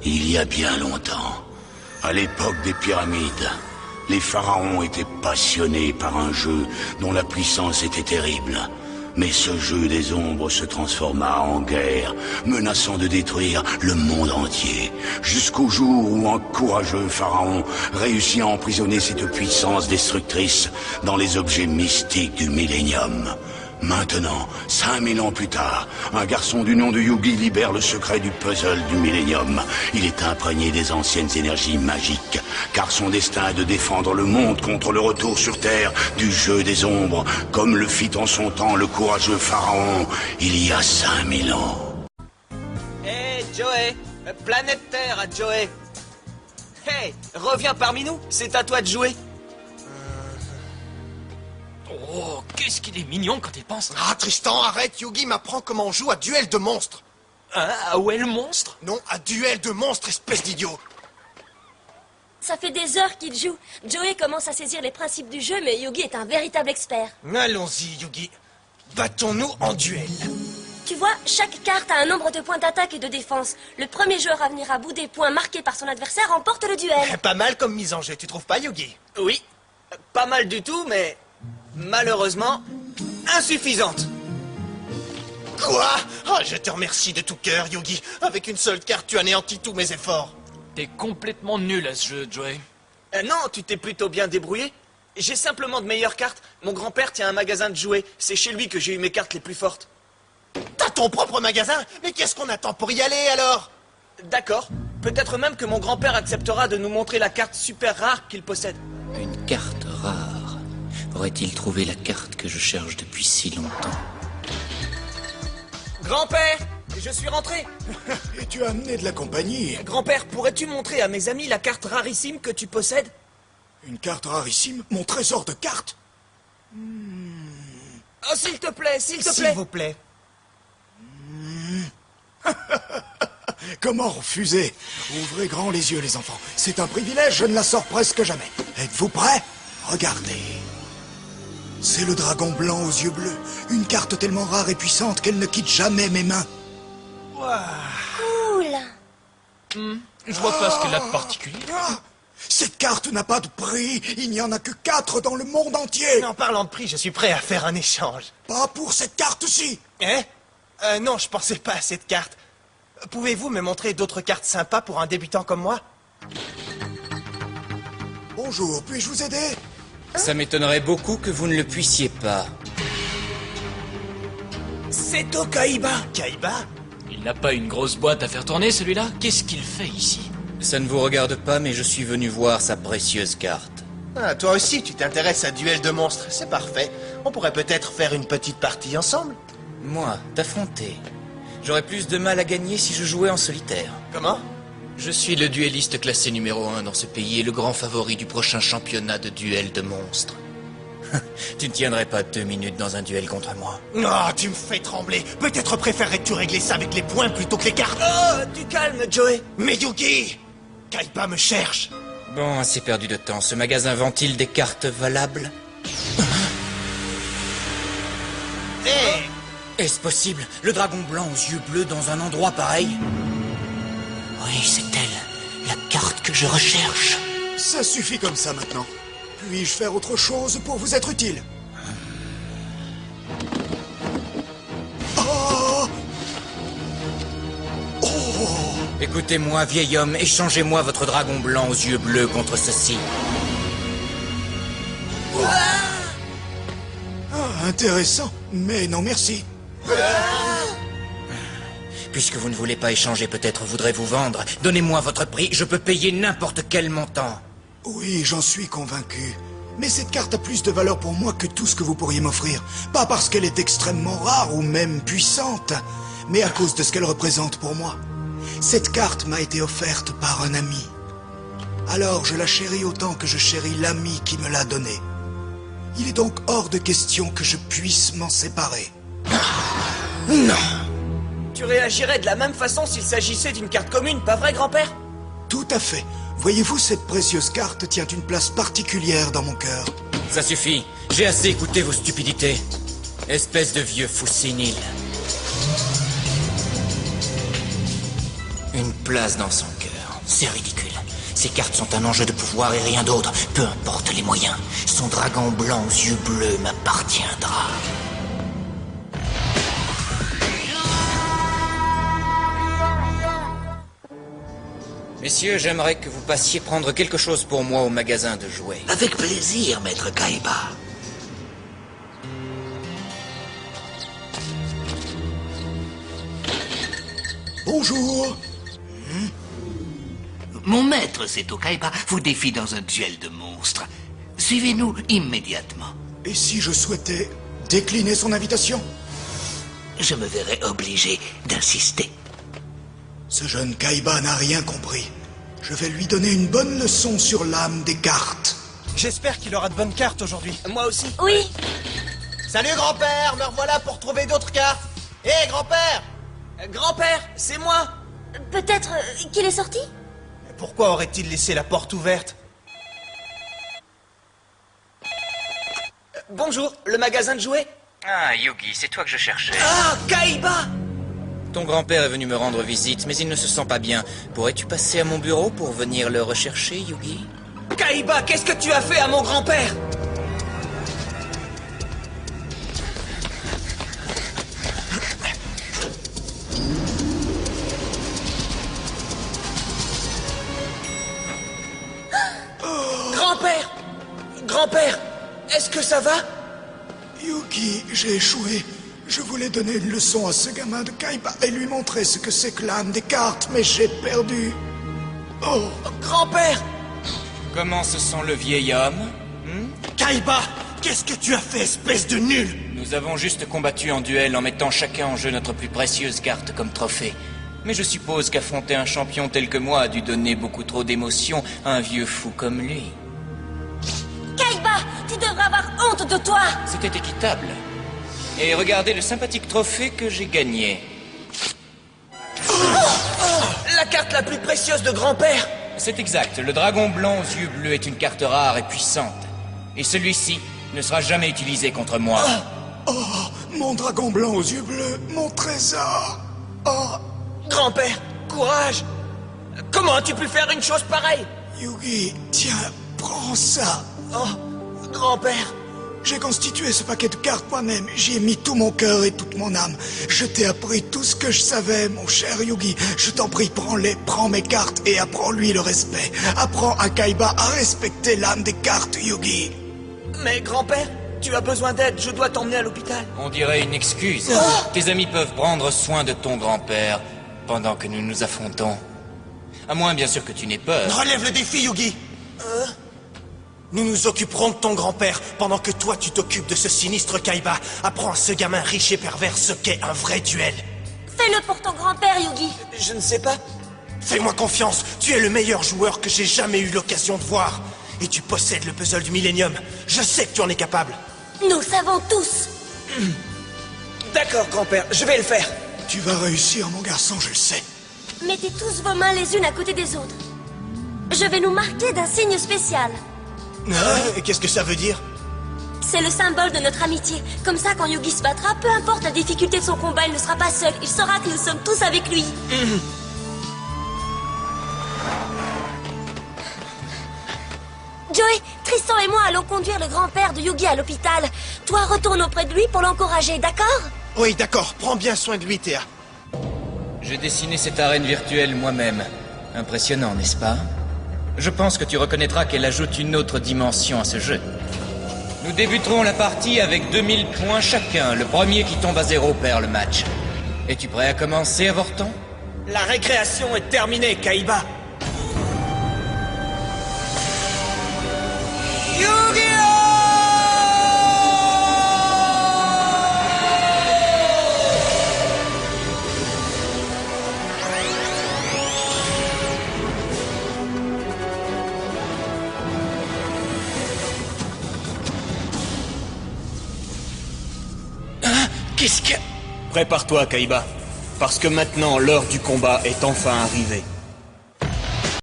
Il y a bien longtemps, à l'époque des pyramides, les pharaons étaient passionnés par un jeu dont la puissance était terrible. Mais ce jeu des ombres se transforma en guerre, menaçant de détruire le monde entier, jusqu'au jour où un courageux pharaon réussit à emprisonner cette puissance destructrice dans les objets mystiques du millénium. Maintenant, 5000 ans plus tard, un garçon du nom de Yugi libère le secret du puzzle du millénium. Il est imprégné des anciennes énergies magiques, car son destin est de défendre le monde contre le retour sur Terre du jeu des ombres, comme le fit en son temps le courageux pharaon, il y a 5000 ans. Hey, Joey, planète Terre à Joey. Hey, reviens parmi nous, c'est à toi de jouer. Oh, qu'est-ce qu'il est mignon quand il pense. Ah, Tristan, arrête, Yugi m'apprend comment on joue à duel de monstres. Ah ouais, le monstre? Non, à duel de monstres, espèce d'idiot. Ça fait des heures qu'il joue. Joey commence à saisir les principes du jeu, mais Yugi est un véritable expert. Allons-y, Yugi. Battons-nous en duel. Tu vois, chaque carte a un nombre de points d'attaque et de défense. Le premier joueur à venir à bout des points marqués par son adversaire remporte le duel. Pas mal comme mise en jeu, tu trouves pas, Yugi? Oui, pas mal du tout, mais malheureusement, insuffisante. Quoi? Oh, je te remercie de tout cœur, Yugi. Avec une seule carte, tu anéantis tous mes efforts. T'es complètement nul à ce jeu, Joey. Non, tu t'es plutôt bien débrouillé. J'ai simplement de meilleures cartes. Mon grand-père tient un magasin de jouets. C'est chez lui que j'ai eu mes cartes les plus fortes. T'as ton propre magasin? Mais qu'est-ce qu'on attend pour y aller, alors? D'accord. Peut-être même que mon grand-père acceptera de nous montrer la carte super rare qu'il possède. Une carte rare. Aurait-il trouvé la carte que je cherche depuis si longtemps? Grand-père, je suis rentré. Et tu as amené de la compagnie. Grand-père, pourrais-tu montrer à mes amis la carte rarissime que tu possèdes? Une carte rarissime? Mon trésor de cartes? Oh, s'il te plaît, s'il te S'il plaît. vous plaît. Comment refuser? Ouvrez grand les yeux, les enfants. C'est un privilège, je ne la sors presque jamais. Êtes-vous prêts? Regardez. C'est le dragon blanc aux yeux bleus. Une carte tellement rare et puissante qu'elle ne quitte jamais mes mains. Cool. Je vois pas ce qu'elle a de particulier. Ah, cette carte n'a pas de prix. Il n'y en a que 4 dans le monde entier. En parlant de prix, je suis prêt à faire un échange. Pas pour cette carte-ci. Hein? Non, je pensais pas à cette carte. Pouvez-vous me montrer d'autres cartes sympas pour un débutant comme moi? Bonjour, puis-je vous aider? Ça m'étonnerait beaucoup que vous ne le puissiez pas. C'est Tokaiba. Kaiba? Il n'a pas une grosse boîte à faire tourner, celui-là? Qu'est-ce qu'il fait ici? Ça ne vous regarde pas, mais je suis venu voir sa précieuse carte. Ah, toi aussi, tu t'intéresses à duel de monstres. C'est parfait. On pourrait peut-être faire une petite partie ensemble. Moi, t'affronter. J'aurais plus de mal à gagner si je jouais en solitaire. Comment? Je suis le duelliste classé numéro 1 dans ce pays et le grand favori du prochain championnat de duel de monstres. Tu ne tiendrais pas 2 minutes dans un duel contre moi. Oh, tu me fais trembler. Peut-être préférerais-tu régler ça avec les points plutôt que les cartes. Oh, du calme, Joey. Mais Yugi! Kaiba me cherche. Bon, assez perdu de temps. Ce magasin vend-il des cartes valables? Hé! Est-ce possible? Le dragon blanc aux yeux bleus dans un endroit pareil? Oui, c'est elle. La carte que je recherche. Ça suffit comme ça maintenant. Puis-je faire autre chose pour vous être utile? Oh! Oh! Écoutez-moi, vieil homme, échangez-moi votre dragon blanc aux yeux bleus contre ceci. Ah, intéressant. Mais non merci. Puisque vous ne voulez pas échanger, peut-être voudrez-vous vendre. Donnez-moi votre prix, je peux payer n'importe quel montant. Oui, j'en suis convaincu. Mais cette carte a plus de valeur pour moi que tout ce que vous pourriez m'offrir. Pas parce qu'elle est extrêmement rare ou même puissante, mais à cause de ce qu'elle représente pour moi. Cette carte m'a été offerte par un ami. Alors je la chéris autant que je chéris l'ami qui me l'a donnée. Il est donc hors de question que je puisse m'en séparer. Non! Tu réagirais de la même façon s'il s'agissait d'une carte commune, pas vrai, grand-père? Tout à fait. Voyez-vous, cette précieuse carte tient une place particulière dans mon cœur. Ça suffit, j'ai assez écouté vos stupidités. Espèce de vieux fou sénile. Une place dans son cœur. C'est ridicule. Ces cartes sont un enjeu de pouvoir et rien d'autre. Peu importe les moyens. Son dragon blanc aux yeux bleus m'appartiendra. Messieurs, j'aimerais que vous passiez prendre quelque chose pour moi au magasin de jouets. Avec plaisir, maître Kaiba. Bonjour. Mon maître, Seto Kaiba, vous défie dans un duel de monstres. Suivez-nous immédiatement. Et si je souhaitais décliner son invitation? Je me verrai obligé d'insister. Ce jeune Kaiba n'a rien compris. Je vais lui donner une bonne leçon sur l'âme des cartes. J'espère qu'il aura de bonnes cartes aujourd'hui. Moi aussi. Oui, Salut grand-père, me revoilà pour trouver d'autres cartes. Hé grand-père! Grand-père, c'est moi. peut-être qu'il est sorti? Pourquoi aurait-il laissé la porte ouverte? Bonjour, le magasin de jouets. Ah, Yugi, c'est toi que je cherchais. Ah, Kaiba! Ton grand-père est venu me rendre visite, mais il ne se sent pas bien. Pourrais-tu passer à mon bureau pour venir le rechercher, Yugi? Kaiba, qu'est-ce que tu as fait à mon grand-père? Grand-père! Grand-père! Est-ce que ça va? Yugi, j'ai échoué. Je voulais donner une leçon à ce gamin de Kaiba et lui montrer ce que c'est que l'âme des cartes, mais j'ai perdu. Oh, Grand-père! Comment se sent le vieil homme? Kaiba! Qu'est-ce que tu as fait, espèce de nul? Nous avons juste combattu en duel en mettant chacun en jeu notre plus précieuse carte comme trophée. Mais je suppose qu'affronter un champion tel que moi a dû donner beaucoup trop d'émotions à un vieux fou comme lui. Kaiba, tu devrais avoir honte de toi! C'était équitable. Et regardez le sympathique trophée que j'ai gagné. La carte la plus précieuse de grand-père! C'est exact, le dragon blanc aux yeux bleus est une carte rare et puissante. Et celui-ci ne sera jamais utilisé contre moi. oh, mon dragon blanc aux yeux bleus, mon trésor. Oh, Grand-père, courage! Comment as-tu pu faire une chose pareille? Yugi, tiens, prends ça. Oh, grand-père! J'ai constitué ce paquet de cartes moi-même. J'y ai mis tout mon cœur et toute mon âme. Je t'ai appris tout ce que je savais, mon cher Yugi. Je t'en prie, prends-les, prends mes cartes et apprends-lui le respect. Apprends à Kaiba à respecter l'âme des cartes, Yugi. Mais grand-père, tu as besoin d'aide, je dois t'emmener à l'hôpital. On dirait une excuse. Tes amis peuvent prendre soin de ton grand-père pendant que nous nous affrontons. À moins, bien sûr, que tu n'aies peur. Relève le défi, Yugi! Nous nous occuperons de ton grand-père pendant que toi tu t'occupes de ce sinistre Kaiba. Apprends à ce gamin riche et pervers ce qu'est un vrai duel. Fais-le pour ton grand-père, Yugi. Je ne sais pas. Fais-moi confiance, tu es le meilleur joueur que j'ai jamais eu l'occasion de voir. Et tu possèdes le puzzle du Millennium. Je sais que tu en es capable. Nous le savons tous. D'accord, grand-père, je vais le faire. Tu vas réussir, mon garçon, je le sais. Mettez tous vos mains les unes à côté des autres. Je vais nous marquer d'un signe spécial. Et qu'est-ce que ça veut dire? C'est le symbole de notre amitié. Comme ça, quand Yugi se battra, peu importe la difficulté de son combat, il ne sera pas seul. Il saura que nous sommes tous avec lui. Joey, Tristan et moi allons conduire le grand-père de Yugi à l'hôpital. Toi, retourne auprès de lui pour l'encourager, d'accord? Oui, d'accord, prends bien soin de lui, Théa. J'ai dessiné cette arène virtuelle moi-même. Impressionnant, n'est-ce pas? Je pense que tu reconnaîtras qu'elle ajoute une autre dimension à ce jeu. Nous débuterons la partie avec 2000 points chacun. Le premier qui tombe à 0 perd le match. Es-tu prêt à commencer, Avorton? La récréation est terminée, Kaiba. Qu'est-ce que... Prépare-toi, Kaiba. Parce que maintenant, l'heure du combat est enfin arrivée.